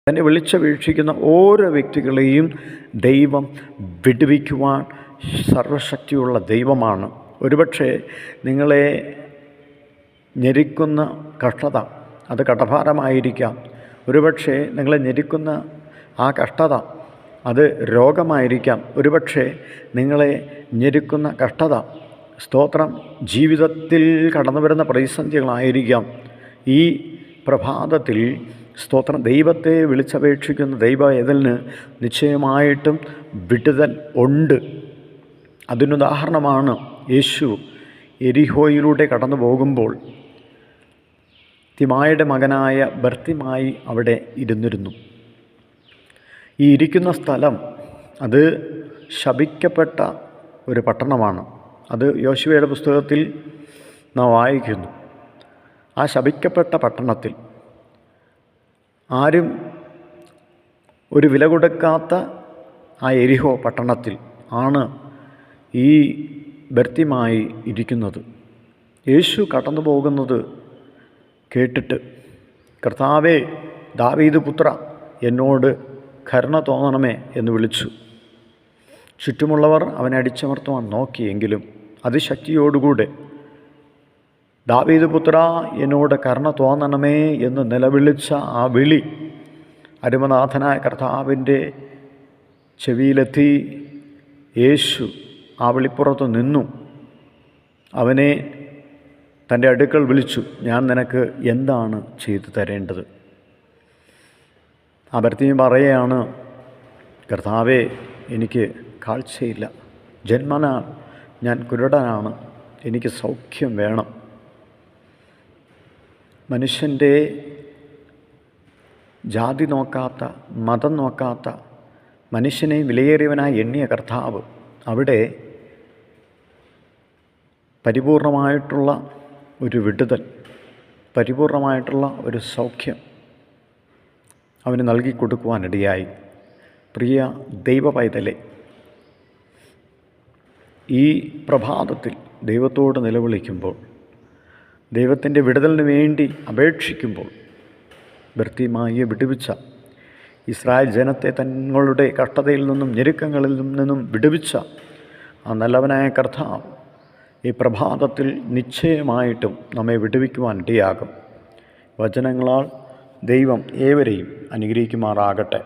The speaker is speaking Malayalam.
തന്നെ വിളിച്ചപേക്ഷിക്കുന്ന ഓരോ വ്യക്തികളെയും ദൈവം വിടുവിക്കുവാൻ സർവശക്തിയുള്ള ദൈവമാണ്. ഒരുപക്ഷെ നിങ്ങളെ ഞെരുക്കുന്ന കഷ്ടത അത് കടഭാരമായിരിക്കാം. ഒരുപക്ഷെ നിങ്ങളെ ഞെരുക്കുന്ന ആ കഷ്ടത അത് രോഗമായിരിക്കാം. ഒരുപക്ഷെ നിങ്ങളെ ഞെരുക്കുന്ന കഷ്ടത സ്തോത്രം ജീവിതത്തിൽ കടന്നു വരുന്ന പ്രതിസന്ധികളായിരിക്കാം. ഈ പ്രഭാതത്തിൽ സ്തോത്രം ദൈവത്തെ വിളിച്ചപേക്ഷിക്കുന്ന ദൈവവേദലിന് നിശ്ചയമായിട്ടും വിടുതൽ ഉണ്ട്. അതിനുദാഹരണമാണ് യേശു എരിഹോയിലൂടെ കടന്നു പോകുമ്പോൾ തിമായുടെ മകനായ ബർത്തിമായി അവിടെ ഇരുന്നിരുന്നു. ഈ ഇരിക്കുന്ന സ്ഥലം അത് ശപിക്കപ്പെട്ട ഒരു പട്ടണമാണ്. അത് യോശുവയുടെ പുസ്തകത്തിൽ നാം വായിക്കുന്നു. ആ ശപിക്കപ്പെട്ട പട്ടണത്തിൽ ആരും ഒരു വില കൊടുക്കാത്ത ആ എരിഹോ പട്ടണത്തിൽ ആണ് ഈ ബർത്തിമായി ഇരിക്കുന്നത്. യേശു കടന്നു പോകുന്നത് കേട്ടിട്ട്, കർത്താവേ, ദാവീദ് പുത്ര, എന്നോട് കരുണ തോന്നണമേ എന്ന് വിളിച്ചു. ചുറ്റുമുള്ളവർ അവനെ അടിച്ചമർത്തുവാൻ നോക്കിയെങ്കിലും അതിശക്തിയോടുകൂടെ ദാവീദ് പുത്ര, എന്നോട് കരുണ തോന്നണമേ എന്ന് നിലവിളിച്ച ആ വിളി അരുമനാഥനായ കർത്താവിൻ്റെ ചെവിയിലെത്തി. യേശു ആ വിളിപ്പുറത്ത് നിന്നു അവനെ തൻ്റെ അടുക്കൽ വിളിച്ചു. ഞാൻ നിനക്ക് എന്താണ് ചെയ്തു തരേണ്ടത്? ആ ബർത്തിമേയ് പറയുകയാണ്, കർത്താവേ, എനിക്ക് കാഴ്ചയില്ല, ജന്മനാ ഞാൻ കുരുടനാണ്, എനിക്ക് സൗഖ്യം വേണം. മനുഷ്യൻ്റെ ജാതി നോക്കാത്ത, മതം നോക്കാത്ത, മനുഷ്യനെ വിലയേറിയവനായി എണ്ണിയ കർത്താവ് അവിടെ പരിപൂർണമായിട്ടുള്ള ഒരു വിടുതൽ, പരിപൂർണമായിട്ടുള്ള ഒരു സൗഖ്യം അവന് നൽകിക്കൊടുക്കുവാനിടയായി. പ്രിയ ദൈവ പൈതലെ, ഈ പ്രഭാതത്തിൽ ദൈവത്തോട് നിലവിളിക്കുമ്പോൾ, ദൈവത്തിൻ്റെ വിടുതലിന് വേണ്ടി അപേക്ഷിക്കുമ്പോൾ, ബർത്തിമായിയെ വിടുവിച്ച ഇസ്രായേൽ ജനത്തെ തങ്ങളുടെ കഷ്ടതയിൽ നിന്നും ഞെരുക്കങ്ങളിൽ നിന്നും വിടുവിച്ച ആ നല്ലവനായ കർത്താവ് ഈ പ്രഭാതത്തിൽ നിശ്ചയമായിട്ടും നമ്മെ വിടുവിക്കുവാൻ ഇടയാകും. വചനങ്ങളാൽ ദൈവം ഏവരെയും അനുഗ്രഹിക്കുമാറാകട്ടെ.